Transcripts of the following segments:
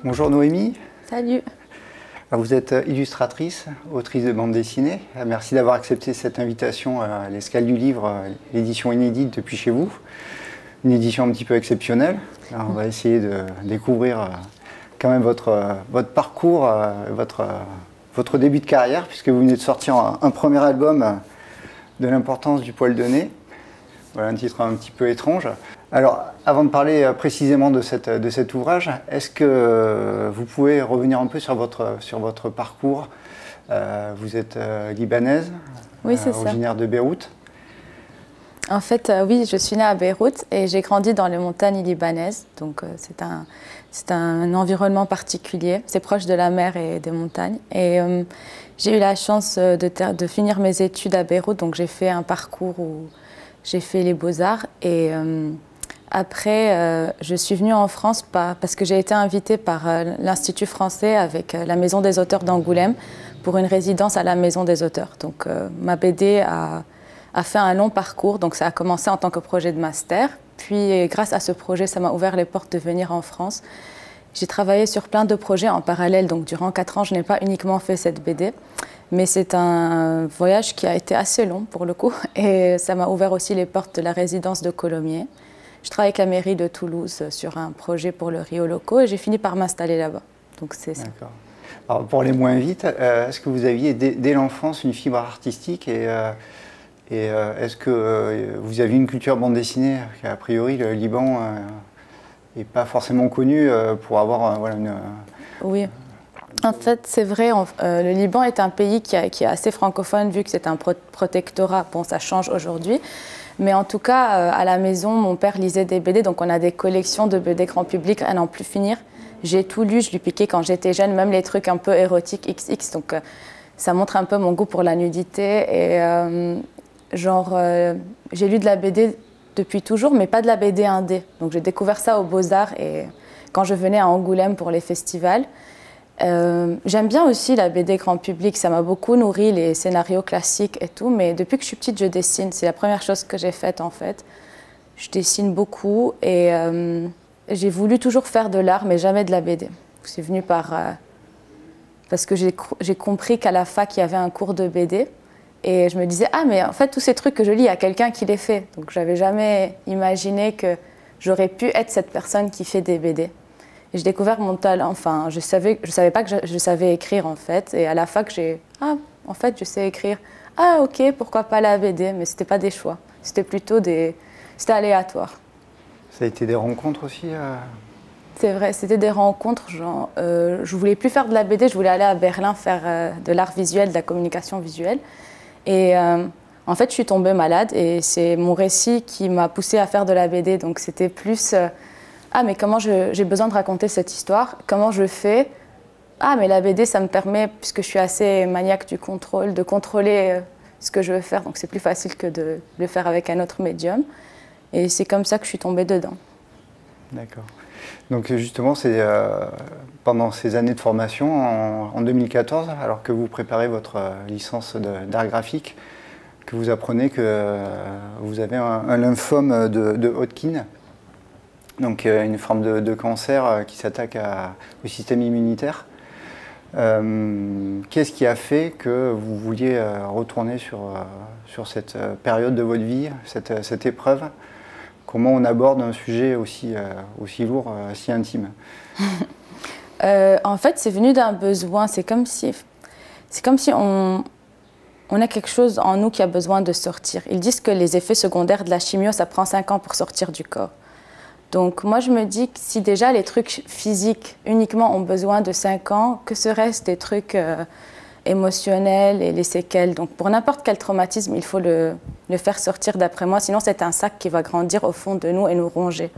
Bonjour Noémie. Salut. Alors, vous êtes illustratrice, autrice de bande dessinée. Merci d'avoir accepté cette invitation à l'Escale du Livre, l'édition inédite depuis chez vous. Une édition un petit peu exceptionnelle. Alors, on va essayer de découvrir quand même votre parcours, votre début de carrière, puisque vous venez de sortir un premier album de l'importance du poil de nez. Voilà un titre un petit peu étrange. Alors, avant de parler précisément de cet ouvrage, est-ce que vous pouvez revenir un peu sur votre parcours? Vous êtes libanaise, oui, c'est originaire de Beyrouth. En fait, oui, je suis née à Beyrouth et j'ai grandi dans les montagnes libanaises. Donc, c'est un environnement particulier. C'est proche de la mer et des montagnes. Et j'ai eu la chance de finir mes études à Beyrouth. Donc, j'ai fait un parcours où j'ai fait les beaux-arts. Et après, je suis venue en France parce que j'ai été invitée par l'Institut français avec la Maison des auteurs d'Angoulême pour une résidence à la Maison des auteurs. Donc, ma BD a fait un long parcours. Donc, ça a commencé en tant que projet de master. Puis, grâce à ce projet, ça m'a ouvert les portes de venir en France. J'ai travaillé sur plein de projets en parallèle. Donc, durant 4 ans, je n'ai pas uniquement fait cette BD. Mais c'est un voyage qui a été assez long, pour le coup. Et ça m'a ouvert aussi les portes de la résidence de Colomiers. Je travaille avec la mairie de Toulouse sur un projet pour le Rio Loco et j'ai fini par m'installer là-bas. Donc, c'est ça. D'accord. Alors, pour aller moins vite, est-ce que vous aviez dès l'enfance une fibre artistique et est-ce que vous aviez une culture bande dessinée? A priori, le Liban n'est pas forcément connu pour avoir voilà, une... Oui. En fait, c'est vrai, le Liban est un pays qui est assez francophone vu que c'est un protectorat. Bon, ça change aujourd'hui. Mais en tout cas, à la maison, mon père lisait des BD. Donc, on a des collections de BD grand public à n'en plus finir. J'ai tout lu, je lui piquais quand j'étais jeune, même les trucs un peu érotiques XX. Donc, ça montre un peu mon goût pour la nudité. Et j'ai lu de la BD depuis toujours, mais pas de la BD indé. Donc j'ai découvert ça aux Beaux-Arts et quand je venais à Angoulême pour les festivals. J'aime bien aussi la BD grand public, ça m'a beaucoup nourri, les scénarios classiques et tout, mais depuis que je suis petite, je dessine. C'est la première chose que j'ai faite en fait. Je dessine beaucoup et j'ai voulu toujours faire de l'art, mais jamais de la BD. C'est venu parce que j'ai compris qu'à la fac, il y avait un cours de BD. Et je me disais, ah, mais en fait, tous ces trucs que je lis, il y a quelqu'un qui les fait. Donc, je n'avais jamais imaginé que j'aurais pu être cette personne qui fait des BD. Et j'ai découvert mon talent. Enfin, je savais pas que je savais écrire, en fait. Et à la fac, ah, en fait, je sais écrire. Ah, ok, pourquoi pas la BD? Mais ce n'était pas des choix. C'était plutôt c'était aléatoire. Ça a été des rencontres aussi C'est vrai, c'était des rencontres. Genre, je voulais plus faire de la BD, je voulais aller à Berlin faire de l'art visuel, de la communication visuelle. Et en fait, je suis tombée malade et c'est mon récit qui m'a poussée à faire de la BD. Donc, c'était plus ah, mais comment j'ai besoin de raconter cette histoire? Comment je fais? Ah, mais la BD, ça me permet, puisque je suis assez maniaque du contrôle, de contrôler ce que je veux faire. Donc, c'est plus facile que de le faire avec un autre médium. Et c'est comme ça que je suis tombée dedans. D'accord. Donc justement, c'est pendant ces années de formation, en 2014, alors que vous préparez votre licence d'art graphique, que vous apprenez que vous avez un lymphome de Hodgkin, donc une forme de cancer qui s'attaque au système immunitaire. Qu'est-ce qui a fait que vous vouliez retourner sur cette période de votre vie, cette épreuve? Comment on aborde un sujet aussi lourd, si intime? En fait, c'est venu d'un besoin. C'est comme si on a quelque chose en nous qui a besoin de sortir. Ils disent que les effets secondaires de la chimio, ça prend 5 ans pour sortir du corps. Donc moi, je me dis que si déjà les trucs physiques uniquement ont besoin de 5 ans, que serait-ce des trucs émotionnels et les séquelles? Donc pour n'importe quel traumatisme, il faut le faire sortir d'après moi, sinon c'est un sac qui va grandir au fond de nous et nous ronger.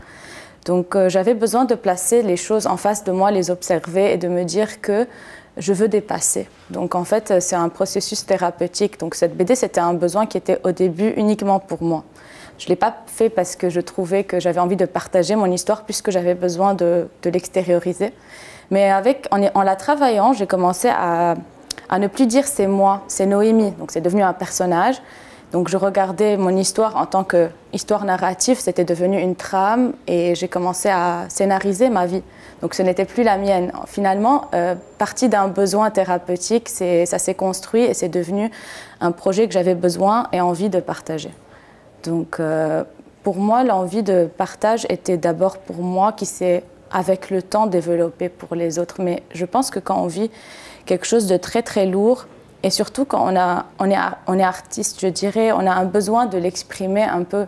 Donc j'avais besoin de placer les choses en face de moi, les observer et de me dire que je veux dépasser. Donc en fait, c'est un processus thérapeutique. Donc cette BD, c'était un besoin qui était au début uniquement pour moi. Je ne l'ai pas fait parce que je trouvais que j'avais envie de partager mon histoire puisque j'avais besoin de l'extérioriser. Mais en la travaillant, j'ai commencé à ne plus dire c'est moi, c'est Noémie. Donc c'est devenu un personnage. Donc je regardais mon histoire en tant qu'histoire narrative, c'était devenu une trame et j'ai commencé à scénariser ma vie. Donc ce n'était plus la mienne. Finalement, parti d'un besoin thérapeutique, ça s'est construit et c'est devenu un projet que j'avais besoin et envie de partager. Donc pour moi, l'envie de partage était d'abord pour moi qui s'est avec le temps développée pour les autres. Mais je pense que quand on vit quelque chose de très très lourd, et surtout quand on est artiste, je dirais, on a un besoin de l'exprimer un peu.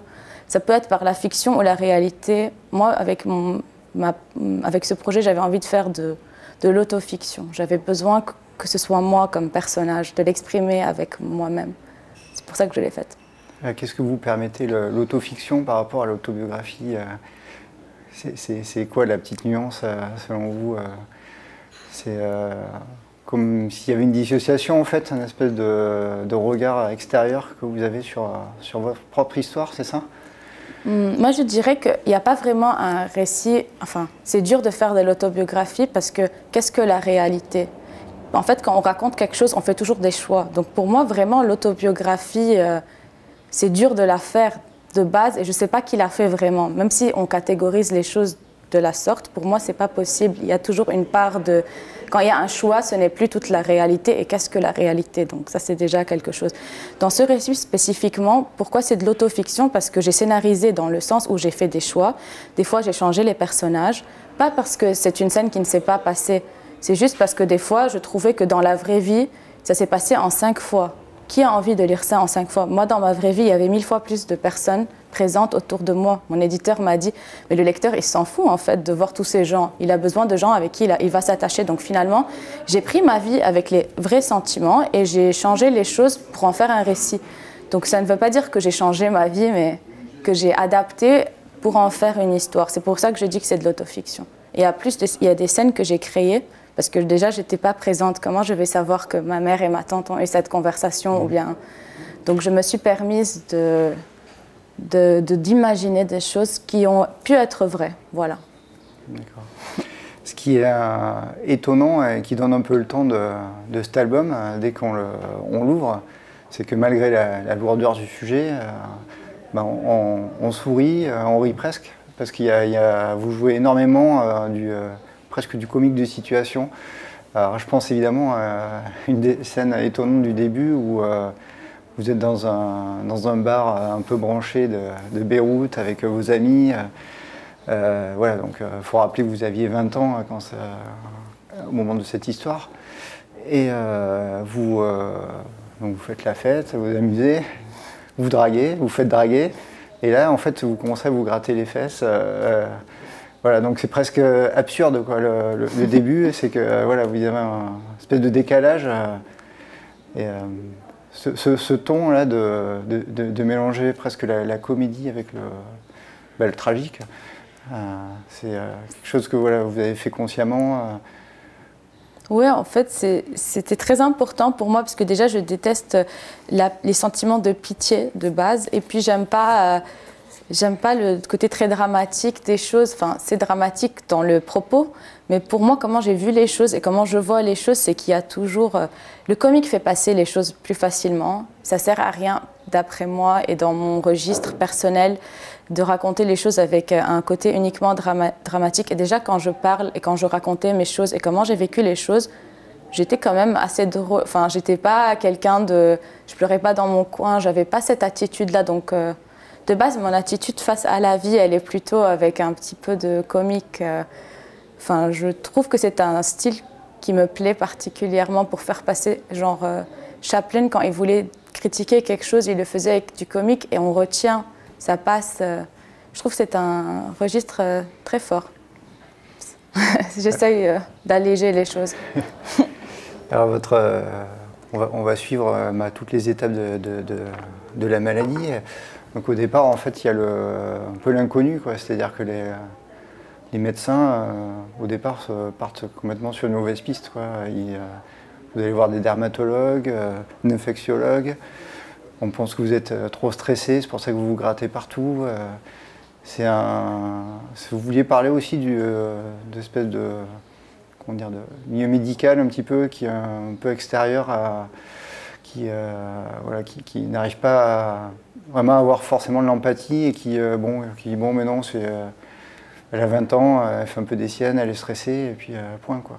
Ça peut être par la fiction ou la réalité. Moi, avec ce projet, j'avais envie de faire de l'autofiction. J'avais besoin que ce soit moi comme personnage, de l'exprimer avec moi-même. C'est pour ça que je l'ai faite. Qu'est-ce que vous permettez l'autofiction par rapport à l'autobiographie? C'est quoi la petite nuance selon vous? C'est comme s'il y avait une dissociation en fait, une espèce de regard extérieur que vous avez sur votre propre histoire, c'est ça? Moi, je dirais qu'il n'y a pas vraiment un récit. Enfin, c'est dur de faire de l'autobiographie parce que qu'est-ce que la réalité? En fait, quand on raconte quelque chose, on fait toujours des choix. Donc, pour moi, vraiment, l'autobiographie, c'est dur de la faire de base et je ne sais pas qui l'a fait vraiment. Même si on catégorise les choses de la sorte, pour moi, ce n'est pas possible. Il y a toujours une part de... Quand il y a un choix, ce n'est plus toute la réalité. Et qu'est-ce que la réalité? Donc ça, c'est déjà quelque chose. Dans ce récit spécifiquement, pourquoi c'est de l'autofiction? Parce que j'ai scénarisé dans le sens où j'ai fait des choix. Des fois, j'ai changé les personnages. Pas parce que c'est une scène qui ne s'est pas passée. C'est juste parce que des fois, je trouvais que dans la vraie vie, ça s'est passé en 5 fois. Qui a envie de lire ça en 5 fois? Moi, dans ma vraie vie, il y avait 1000 fois plus de personnes présentes autour de moi. Mon éditeur m'a dit, mais le lecteur, il s'en fout en fait de voir tous ces gens. Il a besoin de gens avec qui il va s'attacher. Donc finalement, j'ai pris ma vie avec les vrais sentiments et j'ai changé les choses pour en faire un récit. Donc ça ne veut pas dire que j'ai changé ma vie, mais que j'ai adapté pour en faire une histoire. C'est pour ça que je dis que c'est de l'autofiction. Et il y a des scènes que j'ai créées, parce que déjà, je n'étais pas présente. Comment je vais savoir que ma mère et ma tante ont eu cette conversation ou bien... Donc, je me suis permise d'imaginer des choses qui ont pu être vraies. Voilà. D'accord. Ce qui est étonnant et qui donne un peu le temps de cet album, dès qu'on l'ouvre, c'est que malgré la lourdeur du sujet, on sourit, on rit presque, parce vous jouez énormément presque du comique de situation. Alors, je pense évidemment à une des scènes étonnantes du début où vous êtes dans un bar un peu branché de Beyrouth avec vos amis. Voilà, donc il faut rappeler que vous aviez 20 ans au moment de cette histoire. Et donc vous faites la fête, vous vous amusez, vous draguez, vous faites draguer. Et là, en fait, vous commencez à vous gratter les fesses. Voilà, donc c'est presque absurde quoi, le début, c'est que voilà, vous avez un espèce de décalage. Et ce ton-là de mélanger presque la comédie avec le tragique, c'est quelque chose que voilà, vous avez fait consciemment. Oui, en fait, c'était très important pour moi parce que déjà, je déteste les sentiments de pitié de base. Et puis, j'aime pas le côté très dramatique des choses. Enfin, c'est dramatique dans le propos, mais pour moi, comment j'ai vu les choses et comment je vois les choses, c'est qu'il y a toujours... le comique fait passer les choses plus facilement. Ça sert à rien, d'après moi, et dans mon registre personnel, de raconter les choses avec un côté uniquement dramatique. Et déjà, quand je parle et quand je racontais mes choses et comment j'ai vécu les choses, j'étais quand même assez drôle. Enfin, j'étais pas quelqu'un de... Je pleurais pas dans mon coin, j'avais pas cette attitude-là, donc... de base, mon attitude face à la vie, elle est plutôt avec un petit peu de comique. Enfin, je trouve que c'est un style qui me plaît particulièrement pour faire passer, genre Chaplin, quand il voulait critiquer quelque chose, il le faisait avec du comique et on retient, ça passe. Je trouve que c'est un registre très fort. J'essaye d'alléger les choses. Alors, on va suivre toutes les étapes de la maladie. Donc au départ, en fait, il y a un peu l'inconnu, c'est-à-dire que les médecins, au départ, partent complètement sur une mauvaise piste, quoi. Vous allez voir des dermatologues, un infectiologue. On pense que vous êtes trop stressé, c'est pour ça que vous vous grattez partout. Vous vouliez parler aussi d'espèce de milieu médical un petit peu, qui est un peu extérieur voilà, qui n'arrive pas vraiment à avoir forcément de l'empathie et qui dit bon mais non, elle a 20 ans, elle fait un peu des siennes, elle est stressée et puis point quoi.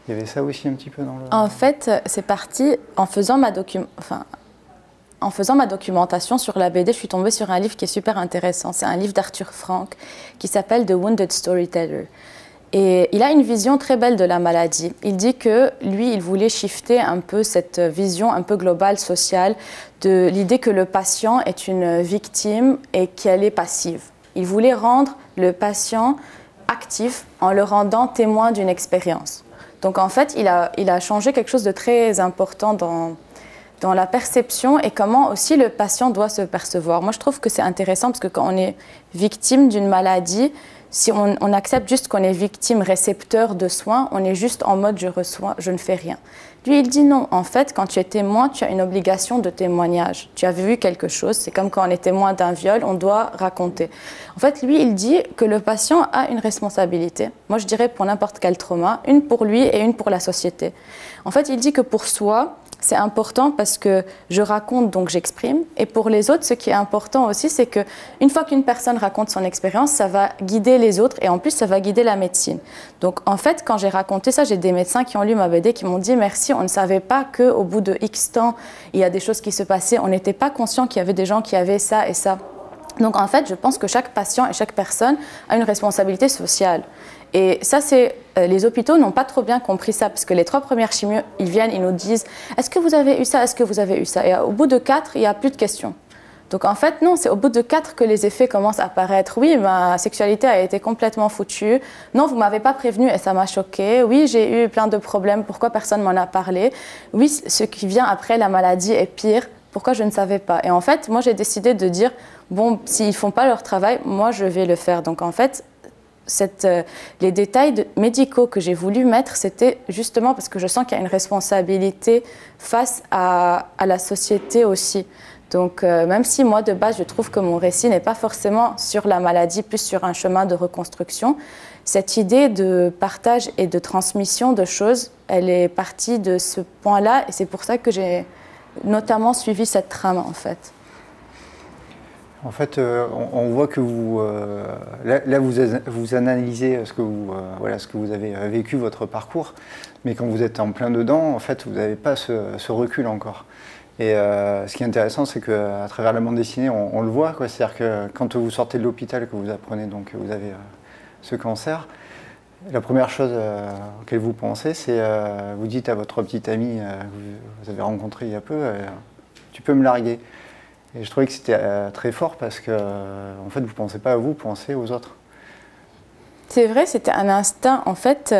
Il y avait ça aussi un petit peu dans le... En fait, c'est parti en faisant ma documentation sur la BD, je suis tombée sur un livre qui est super intéressant. C'est un livre d'Arthur Frank qui s'appelle The Wounded Storyteller. Et il a une vision très belle de la maladie. Il dit que lui, il voulait shifter un peu cette vision un peu globale, sociale, de l'idée que le patient est une victime et qu'elle est passive. Il voulait rendre le patient actif en le rendant témoin d'une expérience. Donc en fait, il a changé quelque chose de très important dans la perception et comment aussi le patient doit se percevoir. Moi, je trouve que c'est intéressant parce que quand on est victime d'une maladie, si on accepte juste qu'on est victime récepteur de soins, on est juste en mode je reçois, je ne fais rien. Lui, il dit non. En fait, quand tu es témoin, tu as une obligation de témoignage. Tu as vu quelque chose, c'est comme quand on est témoin d'un viol, on doit raconter. En fait, lui, il dit que le patient a une responsabilité. Moi, je dirais pour n'importe quel trauma, une pour lui et une pour la société. En fait, il dit que pour soi, c'est important parce que je raconte, donc j'exprime. Et pour les autres, ce qui est important aussi, c'est qu'une fois qu'une personne raconte son expérience, ça va guider les autres et en plus, ça va guider la médecine. Donc en fait, quand j'ai raconté ça, j'ai des médecins qui ont lu ma BD qui m'ont dit « Merci, on ne savait pas qu'au bout de X temps, il y a des choses qui se passaient. On n'était pas conscient qu'il y avait des gens qui avaient ça et ça. » Donc en fait, je pense que chaque patient et chaque personne a une responsabilité sociale. Et ça, les hôpitaux n'ont pas trop bien compris ça, parce que les 3 premières chimios, ils viennent, ils nous disent « Est-ce que vous avez eu ça? Est-ce que vous avez eu ça ?» Et au bout de 4, il n'y a plus de questions. Donc en fait, non, c'est au bout de 4 que les effets commencent à apparaître. Oui, ma sexualité a été complètement foutue. Non, vous ne m'avez pas prévenu et ça m'a choquée. Oui, j'ai eu plein de problèmes. Pourquoi personne ne m'en a parlé? Oui, ce qui vient après la maladie est pire. Pourquoi je ne savais pas? Et en fait, moi, j'ai décidé de dire « Bon, s'ils ne font pas leur travail, moi, je vais le faire. » Donc en fait, les détails médicaux que j'ai voulu mettre, c'était justement parce que je sens qu'il y a une responsabilité face à la société aussi. Donc même si moi de base je trouve que mon récit n'est pas forcément sur la maladie, plus sur un chemin de reconstruction, cette idée de partage et de transmission de choses, elle est partie de ce point-là et c'est pour ça que j'ai notamment suivi cette trame en fait. En fait, on voit que vous, là vous analysez ce que vous avez vécu, votre parcours, mais quand vous êtes en plein dedans, en fait, vous n'avez pas ce recul encore. Et ce qui est intéressant, c'est qu'à travers la bande dessinée, on le voit, c'est-à-dire que quand vous sortez de l'hôpital, que vous apprenez donc que vous avez ce cancer, la première chose auquel vous pensez, c'est vous dites à votre petite amie que vous avez rencontrée il y a peu, tu peux me larguer. Et je trouvais que c'était très fort parce que en fait, vous ne pensez pas à vous, vous pensez aux autres. C'est vrai, c'était un instinct. En fait,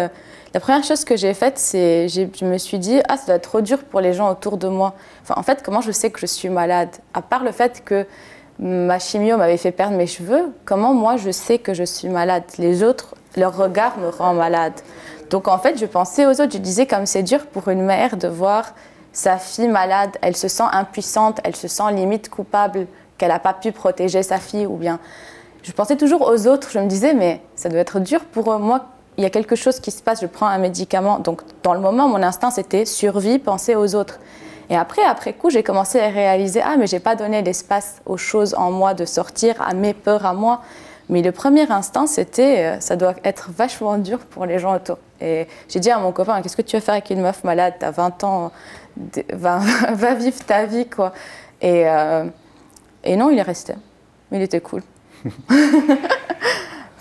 la première chose que j'ai faite, c'est je me suis dit « Ah, ça doit être trop dur pour les gens autour de moi. » Enfin, en fait, comment je sais que je suis malade? À part le fait que ma chimio m'avait fait perdre mes cheveux, comment moi je sais que je suis malade? Les autres, leur regard me rend malade. Donc en fait, je pensais aux autres. Je disais comme c'est dur pour une mère de voir sa fille malade, elle se sent impuissante, elle se sent limite coupable qu'elle n'a pas pu protéger sa fille ou bien... Je pensais toujours aux autres, je me disais mais ça doit être dur pour moi, il y a quelque chose qui se passe, je prends un médicament. Donc dans le moment, mon instinct c'était survie, penser aux autres. Et après coup, j'ai commencé à réaliser ah mais j'ai pas donné l'espace aux choses en moi de sortir, à mes peurs à moi. Mais le premier instinct c'était ça doit être vachement dur pour les gens autour. Et j'ai dit à mon copain qu'est-ce que tu veux faire avec une meuf malade, t'as 20 ans, va vivre ta vie quoi. Et non, il est resté. Il était cool.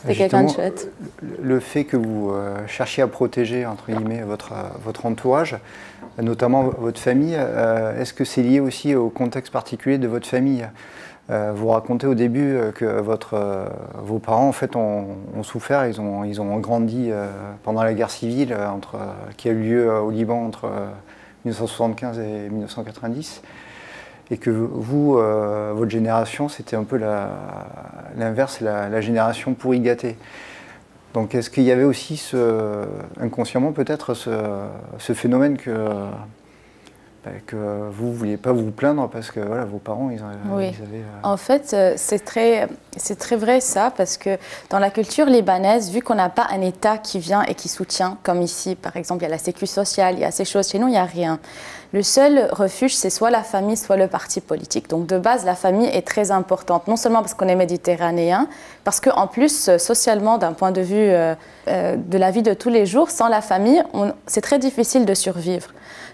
C'était quelqu'un de chouette. Le fait que vous cherchiez à protéger entre guillemets votre entourage, notamment votre famille, est-ce que c'est lié aussi au contexte particulier de votre famille? Vous racontez au début que vos parents en fait ont souffert, ils ont grandi pendant la guerre civile qui a eu lieu au Liban entre 1975 et 1990. Et que vous, votre génération, c'était un peu l'inverse, la génération pourri gâtée. Donc est-ce qu'il y avait aussi inconsciemment peut-être ce phénomène que que vous ne vouliez pas vous plaindre parce que voilà, vos parents, ils Oui. avaient... En fait, c'est très vrai ça, parce que dans la culture libanaise, vu qu'on n'a pas un État qui vient et qui soutient, comme ici, par exemple, il y a la sécu sociale, il y a ces choses, chez nous, il n'y a rien. Le seul refuge, c'est soit la famille, soit le parti politique. Donc de base, la famille est très importante, non seulement parce qu'on est méditerranéen, parce qu'en plus, socialement, d'un point de vue de la vie de tous les jours, sans la famille, c'est très difficile de survivre.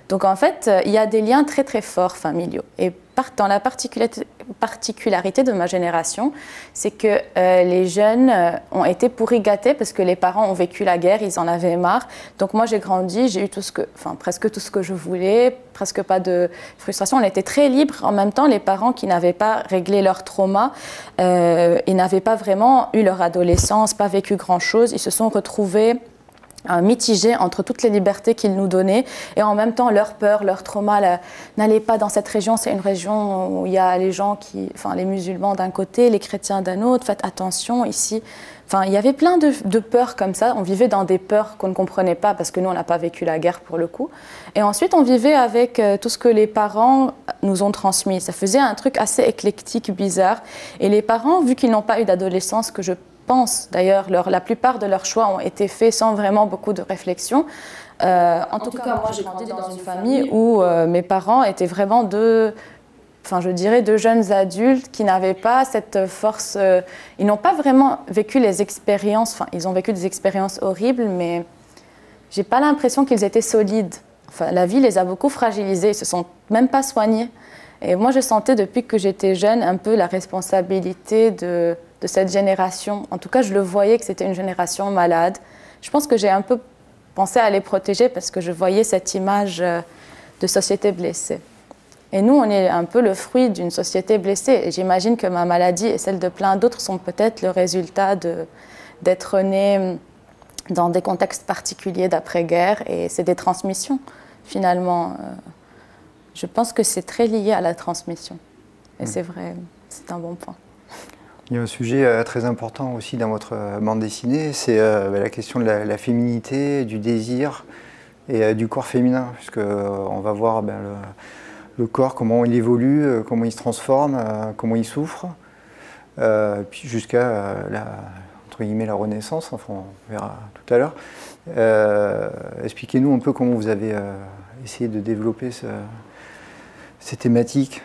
Donc en fait, il y a des liens très très forts familiaux. Et dans la particularité de ma génération, c'est que les jeunes ont été pourri gâtés parce que les parents ont vécu la guerre, ils en avaient marre. Donc moi j'ai grandi, j'ai eu presque tout ce que je voulais, presque pas de frustration. On était très libres. En même temps, les parents qui n'avaient pas réglé leur trauma, ils n'avaient pas vraiment eu leur adolescence, pas vécu grand-chose. Ils se sont retrouvés mitigés entre toutes les libertés qu'ils nous donnaient et en même temps leur peur, leur trauma. N'allez pas dans cette région, c'est une région où il y a les gens les musulmans d'un côté, les chrétiens d'un autre, faites attention ici. Enfin, il y avait plein de peurs comme ça. On vivait dans des peurs qu'on ne comprenait pas parce que nous, on n'a pas vécu la guerre pour le coup. Et ensuite, on vivait avec tout ce que les parents nous ont transmis. Ça faisait un truc assez éclectique, bizarre. Et les parents, vu qu'ils n'ont pas eu d'adolescence, que je pense d'ailleurs, la plupart de leurs choix ont été faits sans vraiment beaucoup de réflexion. En tout cas, moi, j'ai grandi dans une famille où mes parents étaient vraiment deux jeunes adultes qui n'avaient pas cette force. Ils n'ont pas vraiment vécu les expériences, ils ont vécu des expériences horribles, mais j'ai pas l'impression qu'ils étaient solides. Enfin, la vie les a beaucoup fragilisés, ils se sont même pas soignés. Et moi, je sentais depuis que j'étais jeune un peu la responsabilité de cette génération. En tout cas, je le voyais que c'était une génération malade. Je pense que j'ai un peu pensé à les protéger parce que je voyais cette image de société blessée. Et nous, on est un peu le fruit d'une société blessée. Et j'imagine que ma maladie et celle de plein d'autres sont peut-être le résultat d'être né dans des contextes particuliers d'après-guerre. Et c'est des transmissions, finalement. Je pense que c'est très lié à la transmission. Et c'est vrai, c'est un bon point. Il y a un sujet très important aussi dans votre bande dessinée, c'est la question de la féminité, du désir et du corps féminin, puisqu'on va voir le corps, comment il évolue, comment il se transforme, comment il souffre, puis jusqu'à entre guillemets la Renaissance, enfin on verra tout à l'heure. Expliquez-nous un peu comment vous avez essayé de développer ces thématiques,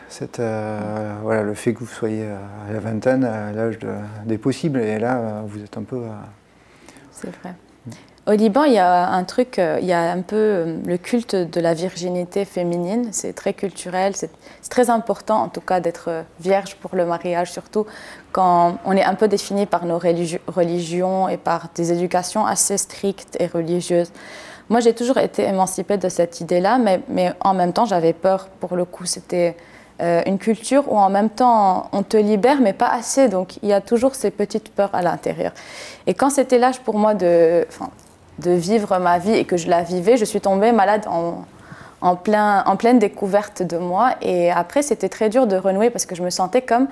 voilà, le fait que vous soyez à la vingtaine, à l'âge des possibles, et là vous êtes un peu... C'est vrai. Au Liban, il y a un truc, il y a un peu le culte de la virginité féminine, c'est très culturel, c'est très important en tout cas d'être vierge pour le mariage, surtout quand on est un peu défini par nos religions et par des éducations assez strictes et religieuses. Moi, j'ai toujours été émancipée de cette idée-là, mais en même temps, j'avais peur pour le coup. C'était une culture où en même temps, on te libère, mais pas assez. Donc, il y a toujours ces petites peurs à l'intérieur. Et quand c'était l'âge pour moi de vivre ma vie et que je la vivais, je suis tombée malade en pleine découverte de moi. Et après, c'était très dur de renouer parce que je me sentais comme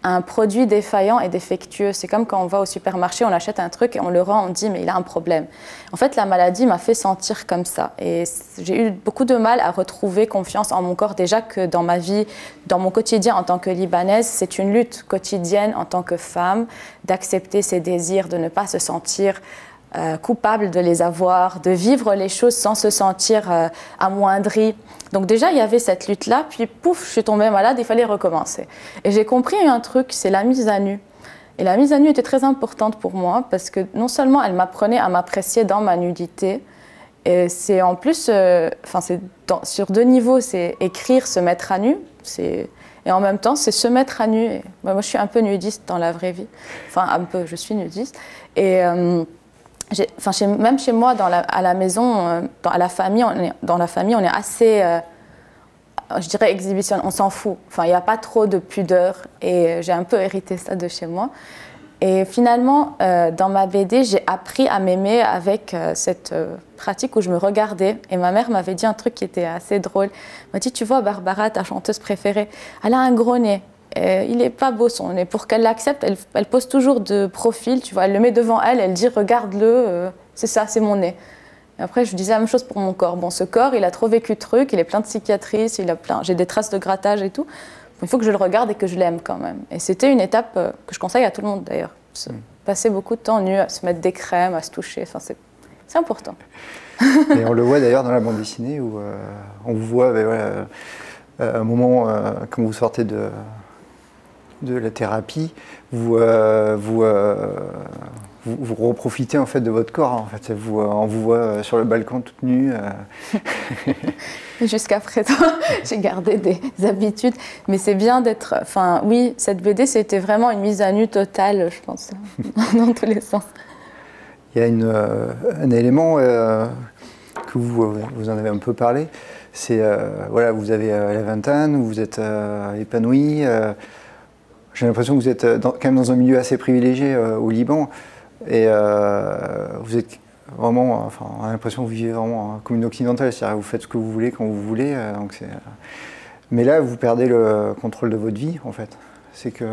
un produit défaillant et défectueux. C'est comme quand on va au supermarché, on achète un truc et on le rend, on dit mais il a un problème. En fait, la maladie m'a fait sentir comme ça. Et j'ai eu beaucoup de mal à retrouver confiance en mon corps. Déjà que dans ma vie, dans mon quotidien en tant que Libanaise, c'est une lutte quotidienne en tant que femme d'accepter ses désirs, de ne pas se sentir coupable de les avoir, de vivre les choses sans se sentir amoindrie. Donc déjà, il y avait cette lutte-là, puis pouf, je suis tombée malade, il fallait recommencer. Et j'ai compris un truc, c'est la mise à nu. Et la mise à nu était très importante pour moi, parce que non seulement elle m'apprenait à m'apprécier dans ma nudité, et c'est en plus, sur deux niveaux, c'est écrire, se mettre à nu, et en même temps, c'est se mettre à nu. Et, moi, je suis un peu nudiste dans la vraie vie. Enfin, un peu, je suis nudiste. Et... même chez moi, à la maison, dans la famille, on est assez, je dirais, exhibitionnaire, on s'en fout. Enfin, il n'y a pas trop de pudeur et j'ai un peu hérité ça de chez moi. Et finalement, dans ma BD, j'ai appris à m'aimer avec cette pratique où je me regardais. Et ma mère m'avait dit un truc qui était assez drôle. Elle m'a dit, tu vois, Barbara, ta chanteuse préférée, elle a un gros nez. Il n'est pas beau son nez. Pour qu'elle l'accepte, elle pose toujours de profil, tu vois, elle le met devant elle, elle dit regarde-le, c'est ça, c'est mon nez. Et après, je disais la même chose pour mon corps. Bon, ce corps, il a trop vécu de trucs, il est plein de cicatrices, j'ai des traces de grattage et tout. Il faut que je le regarde et que je l'aime quand même. Et c'était une étape que je conseille à tout le monde d'ailleurs. Passer beaucoup de temps nu, à se mettre des crèmes, à se toucher, enfin, c'est important. Et on le voit d'ailleurs dans la bande dessinée où on vous voit voilà, à un moment quand vous sortez de la thérapie, vous reprofitez en fait de votre corps. En fait, on vous voit sur le balcon toute nue. Jusqu'à présent, j'ai gardé des habitudes, mais c'est bien d'être. Enfin, oui, cette BD, c'était vraiment une mise à nu totale, je pense, dans tous les sens. Il y a un élément que vous en avez un peu parlé, c'est voilà, vous avez la vingtaine, vous êtes épanoui. J'ai l'impression que vous êtes quand même dans un milieu assez privilégié au Liban, et vous êtes vraiment, enfin, on a l'impression que vous vivez vraiment comme une occidentale, c'est-à-dire que vous faites ce que vous voulez quand vous voulez. Mais là, vous perdez le contrôle de votre vie, en fait. C'est que,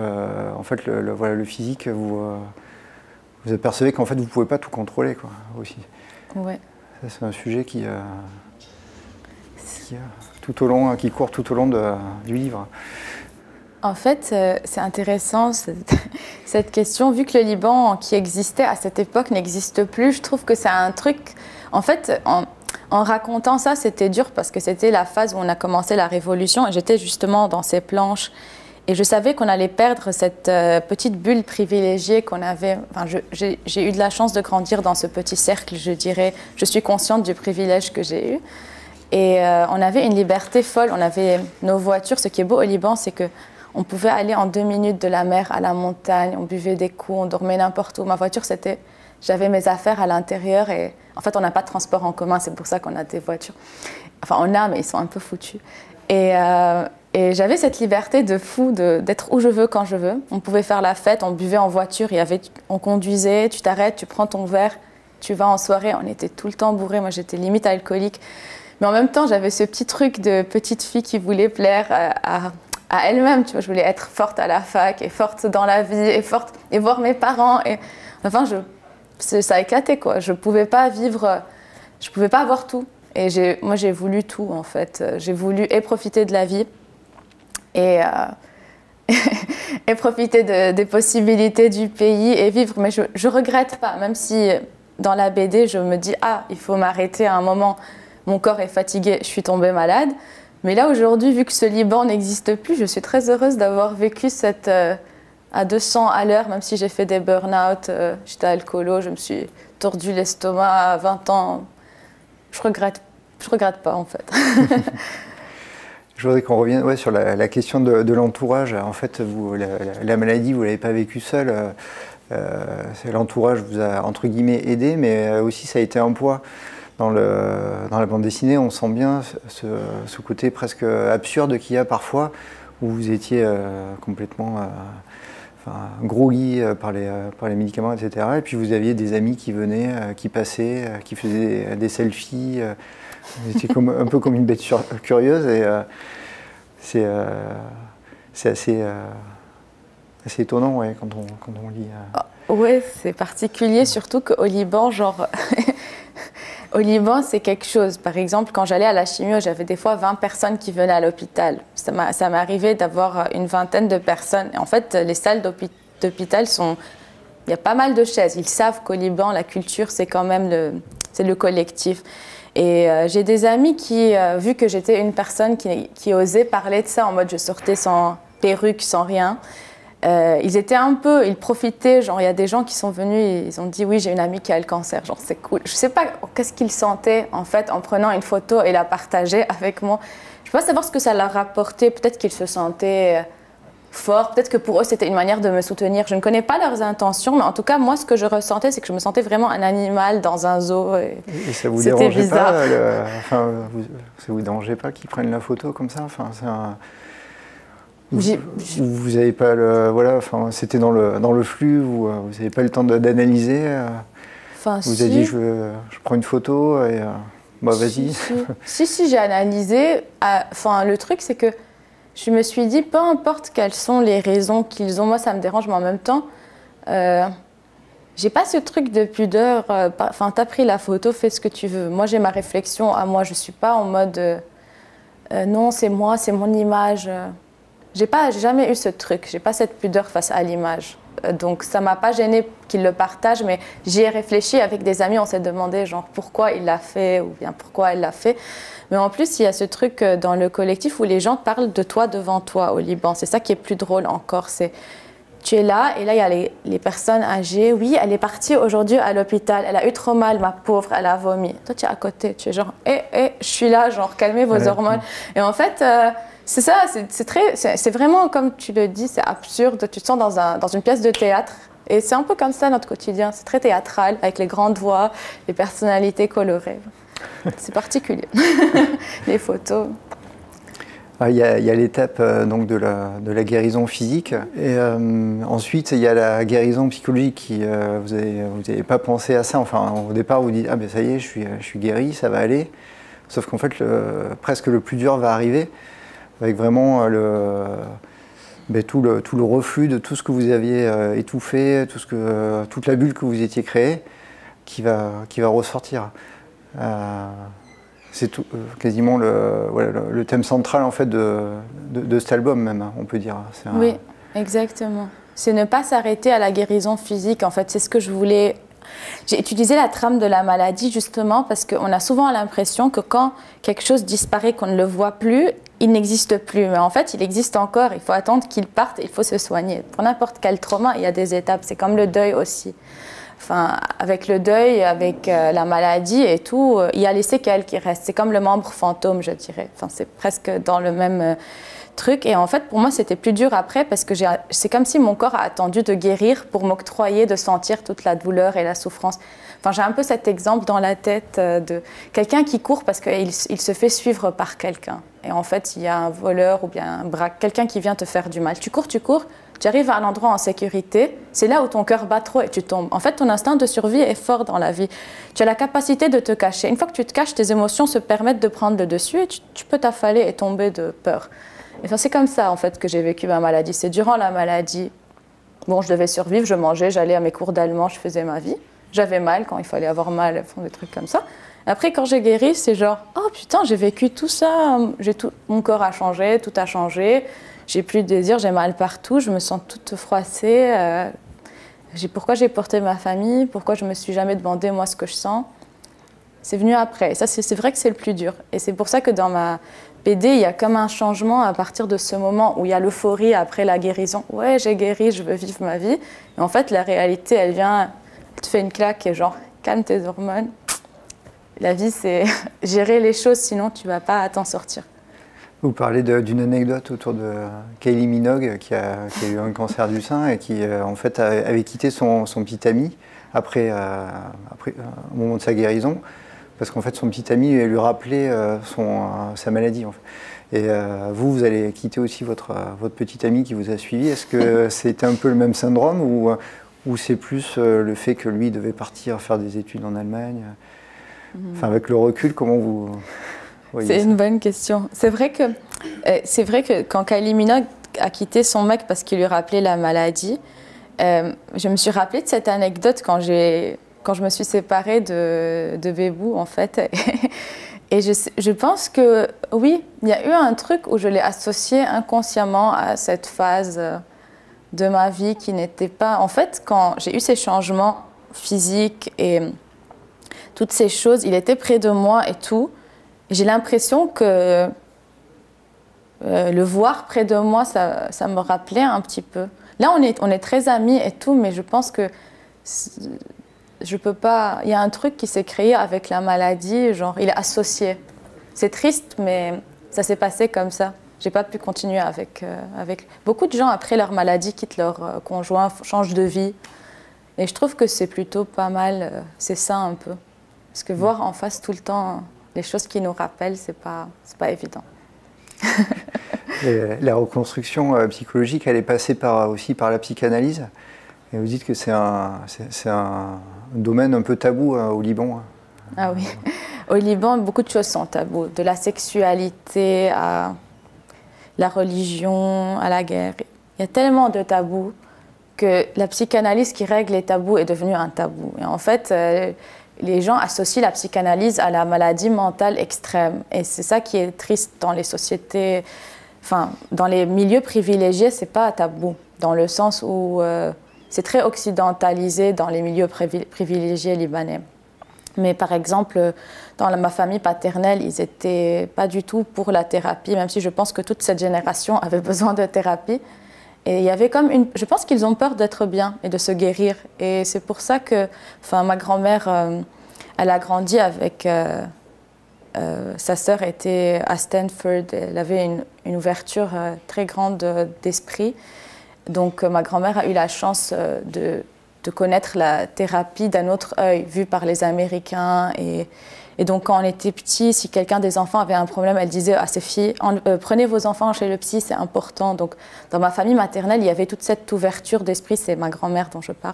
en fait, voilà, le physique, vous apercevez qu'en fait, vous ne pouvez pas tout contrôler, quoi, aussi. Ouais. Ça, c'est un sujet qui court tout au long du livre. En fait, c'est intéressant cette question. Vu que le Liban qui existait à cette époque n'existe plus, je trouve que c'est un truc... En fait, en racontant ça, c'était dur parce que c'était la phase où on a commencé la révolution et j'étais justement dans ces planches. Et je savais qu'on allait perdre cette petite bulle privilégiée qu'on avait. Enfin, j'ai eu de la chance de grandir dans ce petit cercle, je dirais. Je suis consciente du privilège que j'ai eu. Et on avait une liberté folle. On avait nos voitures. Ce qui est beau au Liban, c'est qu'on pouvait aller en 2 minutes de la mer à la montagne. On buvait des coups, on dormait n'importe où. Ma voiture, j'avais mes affaires à l'intérieur. Et en fait, on n'a pas de transport en commun. C'est pour ça qu'on a des voitures. Enfin, on a, mais ils sont un peu foutus. Et j'avais cette liberté de fou d'être où je veux, quand je veux. On pouvait faire la fête, on buvait en voiture, on conduisait, tu t'arrêtes, tu prends ton verre, tu vas en soirée. On était tout le temps bourrés, moi j'étais limite alcoolique. Mais en même temps, j'avais ce petit truc de petite fille qui voulait plaire à elle-même. Tu vois, je voulais être forte à la fac, et forte dans la vie, et voir mes parents. Et enfin, ça a éclaté, quoi. Je pouvais pas vivre, je pouvais pas avoir tout. Et moi, j'ai voulu tout, en fait. J'ai voulu profiter de la vie et profiter des possibilités du pays et vivre. Mais je ne regrette pas, même si dans la BD, je me dis « Ah, il faut m'arrêter à un moment, mon corps est fatigué, je suis tombée malade ». Mais là, aujourd'hui, vu que ce Liban n'existe plus, je suis très heureuse d'avoir vécu cette... à 200 à l'heure, même si j'ai fait des burn-out, j'étais alcoolo, je me suis tordu l'estomac à 20 ans. Je regrette pas, en fait. Je voudrais qu'on revienne sur la question de l'entourage. En fait, la maladie, vous ne l'avez pas vécue seule. L'entourage vous a, entre guillemets, aidé, mais aussi ça a été un poids. Dans la bande dessinée, on sent bien ce côté presque absurde qu'il y a parfois, où vous étiez complètement groggy par les médicaments, etc. Et puis vous aviez des amis qui venaient, qui passaient, qui faisaient des selfies. Vous étiez un peu comme une bête curieuse, et c'est assez étonnant, ouais, quand on lit. Oui, c'est particulier, surtout qu'au Liban, au Liban, c'est quelque chose. Par exemple, quand j'allais à la chimio, j'avais des fois 20 personnes qui venaient à l'hôpital. Ça m'est arrivé d'avoir une vingtaine de personnes. Et en fait, les salles d'hôpital il y a pas mal de chaises. Ils savent qu'au Liban, la culture, c'est quand même le collectif. Et j'ai des amis qui, vu que j'étais une personne qui osait parler de ça, en mode je sortais sans perruque, sans rien, ils profitaient, genre il y a des gens qui sont venus et ils ont dit oui, j'ai une amie qui a le cancer, genre c'est cool. Je sais pas qu'est-ce qu'ils sentaient en fait en prenant une photo et la partager avec moi. Je peux pas savoir ce que ça leur rapportait, peut-être qu'ils se sentaient forts, peut-être que pour eux c'était une manière de me soutenir. Je ne connais pas leurs intentions, mais en tout cas moi ce que je ressentais c'est que je me sentais vraiment un animal dans un zoo. Et ça vous dérangeait pas ça vous dérangeait pas qu'ils prennent la photo comme ça, vous n'avez pas c'était dans le flux, vous n'avez pas le temps d'analyser. Vous avez dit je prends une photo et vas-y. Si, j'ai analysé. Le truc c'est que je me suis dit peu importe quelles sont les raisons qu'ils ont, moi ça me dérange, mais en même temps j'ai pas ce truc de pudeur, enfin, t'as pris la photo, fais ce que tu veux. Moi, j'ai ma réflexion à moi, je suis pas en mode non, c'est moi, c'est mon image. J'ai jamais eu ce truc, j'ai pas cette pudeur face à l'image. Donc ça m'a pas gênée qu'il le partage, mais j'y ai réfléchi avec des amis, on s'est demandé genre pourquoi il l'a fait ou bien pourquoi elle l'a fait. Mais en plus, il y a ce truc dans le collectif où les gens parlent de toi devant toi au Liban. C'est ça qui est plus drôle encore, c'est tu es là, et là, il y a les personnes âgées. Oui, elle est partie aujourd'hui à l'hôpital. Elle a eu trop mal, ma pauvre, elle a vomi. Toi, tu es à côté. Tu es genre, je suis là, genre, calmez vos hormones. Et en fait, c'est ça, c'est vraiment, comme tu le dis, c'est absurde. Tu te sens dans une pièce de théâtre. Et c'est un peu comme ça, notre quotidien. C'est très théâtral, avec les grandes voix, les personnalités colorées. C'est particulier. Les photos. Il y a l'étape donc de la guérison physique et ensuite il y a la guérison psychologique qui vous avez pas pensé à ça, enfin au départ vous dites ah ben ça y est je suis guéri, ça va aller, sauf qu'en fait presque le plus dur va arriver avec vraiment tout le reflux de tout ce que vous aviez étouffé, toute la bulle que vous étiez créée qui va ressortir. C'est quasiment le thème central en fait de cet album même, on peut dire. Oui, exactement. C'est ne pas s'arrêter à la guérison physique. En fait, c'est ce que je voulais. J'ai utilisé la trame de la maladie justement parce qu'on a souvent l'impression que quand quelque chose disparaît, qu'on ne le voit plus, il n'existe plus. Mais en fait, il existe encore. Il faut attendre qu'il parte et il faut se soigner. Pour n'importe quel trauma, il y a des étapes. C'est comme le deuil aussi. Enfin, avec le deuil, avec la maladie et tout, il y a les séquelles qui restent. C'est comme le membre fantôme, je dirais. Enfin, c'est presque dans le même truc. Et en fait, pour moi, c'était plus dur après parce que c'est comme si mon corps a attendu de guérir pour m'octroyer de sentir toute la douleur et la souffrance. Enfin, j'ai un peu cet exemple dans la tête de quelqu'un qui court parce qu'il se fait suivre par quelqu'un. Et en fait, il y a un voleur ou bien un braque, quelqu'un qui vient te faire du mal. Tu cours, tu arrives à un endroit en sécurité, c'est là où ton cœur bat trop et tu tombes. En fait, ton instinct de survie est fort dans la vie. Tu as la capacité de te cacher. Une fois que tu te caches, tes émotions se permettent de prendre le dessus et tu peux t'affaler et tomber de peur. Et enfin, c'est comme ça, en fait, que j'ai vécu ma maladie. C'est durant la maladie, bon, je devais survivre, je mangeais, j'allais à mes cours d'allemand, je faisais ma vie. J'avais mal quand il fallait avoir mal, des trucs comme ça. Après, quand j'ai guéri, c'est genre, oh putain, j'ai vécu tout ça, mon corps a changé, tout a changé. J'ai plus de désir, j'ai mal partout, je me sens toute froissée. Pourquoi j'ai porté ma famille? Pourquoi je me suis jamais demandé moi ce que je sens? C'est venu après. Et ça, c'est vrai que c'est le plus dur. Et c'est pour ça que dans ma BD, il y a comme un changement à partir de ce moment où il y a l'euphorie après la guérison. Ouais, j'ai guéri, je veux vivre ma vie. Et en fait, la réalité, elle te fait une claque et genre, calme tes hormones. La vie, c'est gérer les choses, sinon tu vas pas t'en sortir. Vous parlez d'une anecdote autour de Kylie Minogue qui a eu un cancer du sein et qui en fait avait quitté son petit ami après au moment de sa guérison parce qu'en fait son petit ami lui rappelait sa maladie. En fait. Et vous allez quitter aussi votre petit ami qui vous a suivi. Est-ce que c'était un peu le même syndrome ou c'est plus le fait que lui devait partir faire des études en Allemagne? Enfin, avec le recul, comment vous voyez ça? C'est une bonne question. C'est vrai que quand Kylie Minogue a quitté son mec parce qu'il lui rappelait la maladie, je me suis rappelée de cette anecdote quand je me suis séparée de Bébou, en fait. Et je pense que, oui, il y a eu un truc où je l'ai associé inconsciemment à cette phase de ma vie qui n'était pas... En fait, quand j'ai eu ces changements physiques et toutes ces choses, il était près de moi et tout. J'ai l'impression que le voir près de moi, ça me rappelait un petit peu. Là, on est très amis et tout, mais je pense que je peux pas... Il y a un truc qui s'est créé avec la maladie, genre, il est associé. C'est triste, mais ça s'est passé comme ça. J'ai pas pu continuer avec... Beaucoup de gens, après leur maladie, quittent leur conjoint, changent de vie. Et je trouve que c'est plutôt pas mal, c'est ça un peu. Parce que voir en face tout le temps les choses qui nous rappellent, c'est pas évident. Et la reconstruction psychologique, elle est passée aussi par la psychanalyse. Et vous dites que c'est un domaine un peu tabou au Liban. Ah oui, au Liban, beaucoup de choses sont tabous. De la sexualité à la religion, à la guerre. Il y a tellement de tabous que la psychanalyse qui règle les tabous est devenue un tabou. Et en fait, les gens associent la psychanalyse à la maladie mentale extrême. Et c'est ça qui est triste dans les sociétés, enfin, dans les milieux privilégiés, c'est pas tabou, dans le sens où c'est très occidentalisé dans les milieux privilégiés libanais. Mais par exemple, dans ma famille paternelle, ils n'étaient pas du tout pour la thérapie, même si je pense que toute cette génération avait besoin de thérapie. Et il y avait comme je pense qu'ils ont peur d'être bien et de se guérir. Et c'est pour ça que, enfin, ma grand-mère, elle a grandi avec sa sœur était à Stanford. Elle avait une ouverture très grande d'esprit. Donc ma grand-mère a eu la chance de connaître la thérapie d'un autre œil, vue par les Américains. Et donc, quand on était petit, si quelqu'un des enfants avait un problème, elle disait à ses filles « Prenez vos enfants chez le psy, c'est important ». Donc, dans ma famille maternelle, il y avait toute cette ouverture d'esprit, c'est ma grand-mère dont je parle,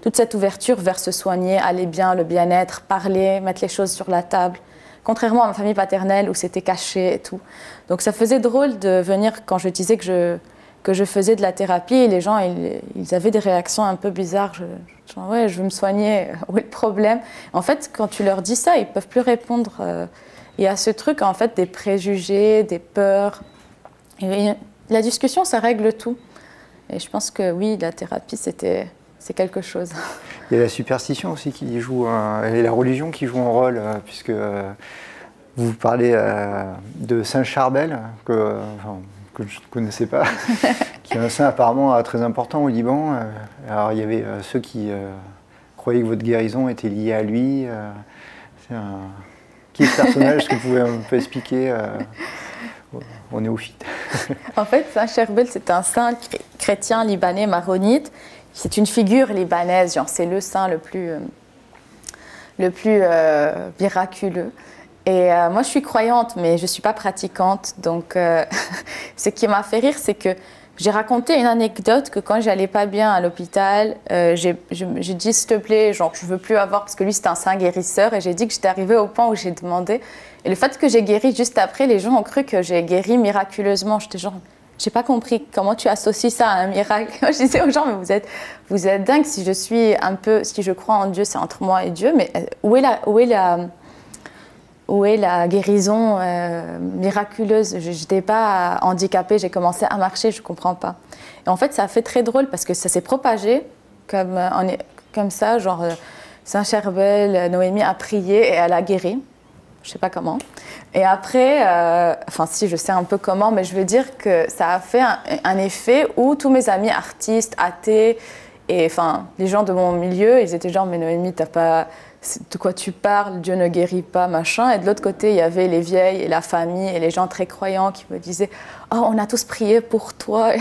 toute cette ouverture vers se soigner, aller bien, le bien-être, parler, mettre les choses sur la table. Contrairement à ma famille paternelle où c'était caché et tout. Donc, ça faisait drôle de venir quand je disais que je faisais de la thérapie et les gens, ils avaient des réactions un peu bizarres. Genre, ouais, je veux me soigner, où est le problème? En fait, quand tu leur dis ça, ils ne peuvent plus répondre. Il y a ce truc, en fait, des préjugés, des peurs. Et la discussion, ça règle tout. Et je pense que oui, la thérapie, c'est quelque chose. Il y a la superstition aussi qui joue, et la religion qui joue un rôle, puisque vous parlez de Saint Charbel, que je ne connaissais pas, qui est un saint apparemment très important au Liban. Alors il y avait ceux qui croyaient que votre guérison était liée à lui. Qui est ce personnage? Est-ce que vous pouvez un peu expliquer aux néophytes? En fait, Saint Charbel, c'est un saint chrétien libanais maronite. C'est une figure libanaise, genre c'est le saint le plus miraculeux. Et moi, je suis croyante, mais je ne suis pas pratiquante. Donc, ce qui m'a fait rire, c'est que j'ai raconté une anecdote que quand j'allais pas bien à l'hôpital, j'ai dit, s'il te plaît, genre, je veux plus avoir, parce que lui, c'était un saint guérisseur, et j'ai dit que j'étais arrivée au point où j'ai demandé. Et le fait que j'ai guéri juste après, les gens ont cru que j'ai guéri miraculeusement. J'étais genre, j'ai pas compris comment tu associes ça à un miracle. Je disais aux gens, mais vous êtes dingues, si je crois en Dieu, c'est entre moi et Dieu, mais où est la guérison miraculeuse? Je n'étais pas handicapée, j'ai commencé à marcher, je ne comprends pas. Et en fait, ça a fait très drôle parce que ça s'est propagé comme ça, genre Saint Charbel, Noémie a prié et elle a guéri. Je ne sais pas comment. Et après, enfin si, je sais un peu comment, mais je veux dire que ça a fait un effet où tous mes amis artistes, athées, et enfin les gens de mon milieu, ils étaient genre, mais Noémie, t'as pas... de quoi tu parles, Dieu ne guérit pas, machin. Et de l'autre côté, il y avait les vieilles et la famille et les gens très croyants qui me disaient « Oh, on a tous prié pour toi ».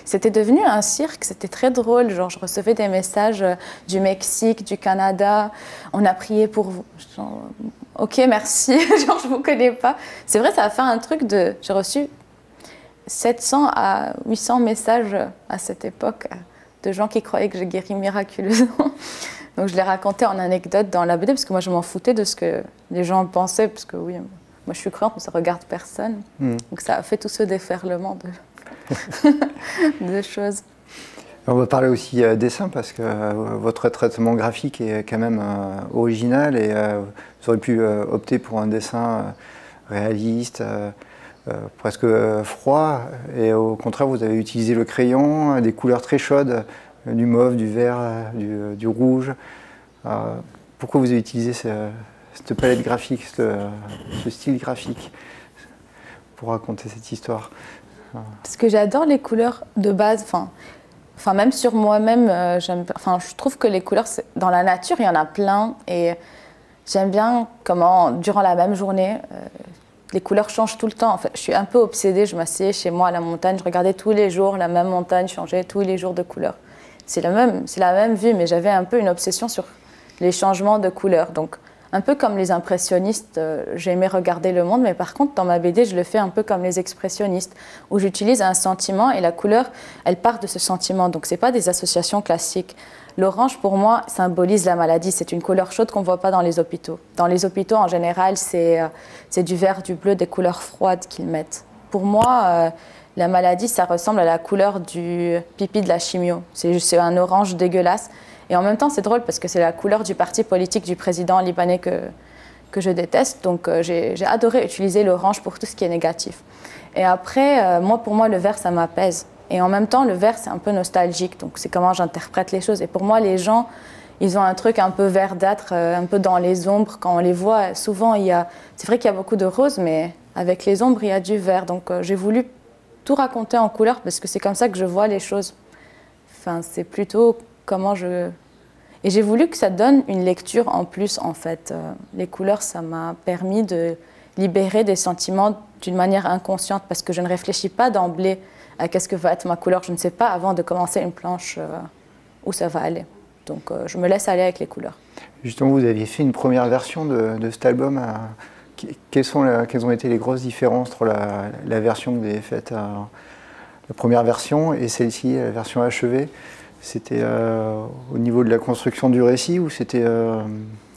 C'était devenu un cirque, c'était très drôle. Genre, je recevais des messages du Mexique, du Canada. « On a prié pour vous ». Genre, « Ok, merci, genre, je ne vous connais pas ». C'est vrai, ça a fait un truc de... J'ai reçu 700 à 800 messages à cette époque de gens qui croyaient que j'ai guéri miraculeusement. Donc je l'ai raconté en anecdote dans la BD parce que moi je m'en foutais de ce que les gens pensaient parce que oui, moi je suis croyante mais ça regarde personne. Donc ça a fait tout ce déferlement de choses. On va parler aussi dessin parce que votre traitement graphique est quand même original et vous auriez pu opter pour un dessin réaliste, presque froid et au contraire vous avez utilisé le crayon, des couleurs très chaudes. Du mauve, du vert, du rouge. Pourquoi vous avez utilisé cette palette graphique, ce style graphique pour raconter cette histoire? Parce que j'adore les couleurs de base. Enfin même sur moi-même, je trouve que les couleurs, dans la nature, il y en a plein. Et j'aime bien comment, durant la même journée, les couleurs changent tout le temps. En fait, je suis un peu obsédée. Je m'asseyais chez moi à la montagne, je regardais tous les jours la même montagne changer tous les jours de couleurs. C'est la même vue, mais j'avais un peu une obsession sur les changements de couleurs. Donc, un peu comme les impressionnistes, j'aimais regarder le monde, mais par contre, dans ma BD, je le fais un peu comme les expressionnistes, où j'utilise un sentiment et la couleur, elle part de ce sentiment. Donc, ce n'est pas des associations classiques. L'orange, pour moi, symbolise la maladie. C'est une couleur chaude qu'on ne voit pas dans les hôpitaux. Dans les hôpitaux, en général, c'est du vert, du bleu, des couleurs froides qu'ils mettent. Pour moi, la maladie, ça ressemble à la couleur du pipi de la chimio. C'est un orange dégueulasse. Et en même temps, c'est drôle parce que c'est la couleur du parti politique du président libanais que je déteste. Donc, j'ai adoré utiliser l'orange pour tout ce qui est négatif. Et après, pour moi, le vert, ça m'apaise. Et en même temps, le vert, c'est un peu nostalgique. Donc, c'est comment j'interprète les choses. Et pour moi, les gens, ils ont un truc un peu verdâtre, un peu dans les ombres. Quand on les voit, souvent, c'est vrai qu'il y a beaucoup de roses, mais avec les ombres, il y a du vert. Donc, j'ai voulu tout raconter en couleur parce que c'est comme ça que je vois les choses. Enfin, c'est plutôt comment je... Et j'ai voulu que ça donne une lecture en plus, en fait. Les couleurs, ça m'a permis de libérer des sentiments d'une manière inconsciente parce que je ne réfléchis pas d'emblée à qu'est-ce que va être ma couleur. Je ne sais pas avant de commencer une planche où ça va aller. Donc, je me laisse aller avec les couleurs. Justement, vous aviez fait une première version de cet album. Quelles ont été les grosses différences entre la version que vous avez faite, la première version, et celle-ci, la version achevée? C'était au niveau de la construction du récit ou c'était...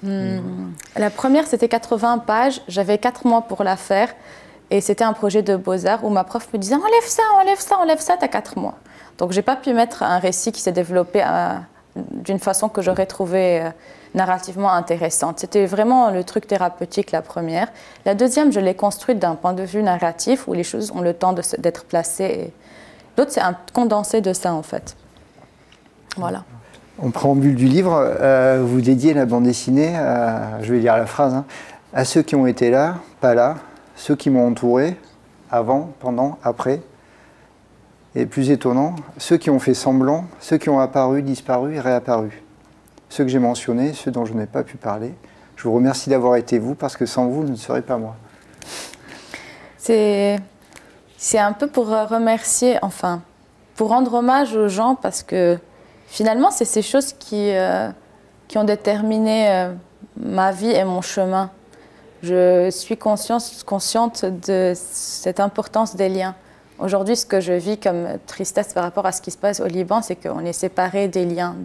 La première, c'était 80 pages. J'avais 4 mois pour la faire. Et c'était un projet de Beaux-Arts où ma prof me disait « Enlève ça, enlève ça, enlève ça, t'as 4 mois ». Donc, je n'ai pas pu mettre un récit qui s'est développé d'une façon que j'aurais trouvé narrativement intéressante. C'était vraiment le truc thérapeutique, la première. La deuxième, je l'ai construite d'un point de vue narratif où les choses ont le temps d'être placées. L'autre, c'est un condensé de ça, en fait. Voilà. En préambule du livre, vous dédiez la bande dessinée, je vais lire la phrase, hein, à ceux qui ont été là, pas là, ceux qui m'ont entouré, avant, pendant, après. Et plus étonnant, ceux qui ont fait semblant, ceux qui ont apparu, disparu et réapparu. Ceux que j'ai mentionnés, ceux dont je n'ai pas pu parler. Je vous remercie d'avoir été vous, parce que sans vous, je ne serais pas moi. C'est un peu pour remercier, enfin, pour rendre hommage aux gens, parce que finalement, c'est ces choses qui ont déterminé ma vie et mon chemin. Je suis consciente de cette importance des liens. Aujourd'hui, ce que je vis comme tristesse par rapport à ce qui se passe au Liban, c'est qu'on est séparés des liens.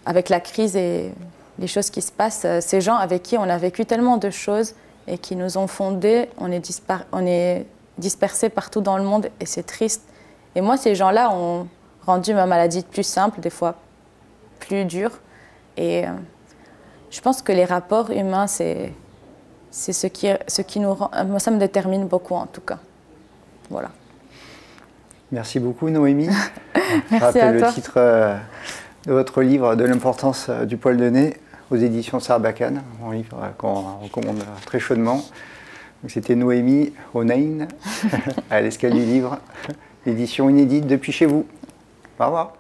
Avec la crise et les choses qui se passent, ces gens avec qui on a vécu tellement de choses et qui nous ont fondés, on est dispersés partout dans le monde et c'est triste. Et moi, ces gens-là ont rendu ma maladie plus simple, des fois plus dure. Et je pense que les rapports humains, c'est ce qui nous rend... Moi, ça me détermine beaucoup, en tout cas. Voilà. Merci beaucoup, Noémie. Je Merci rappelle à toi. le titre de votre livre, « De l'importance du poil de nez », aux éditions Sarbacane, un livre qu'on recommande très chaudement. C'était Noémie Onain, à l'Escale du Livre, édition inédite depuis chez vous. Au revoir.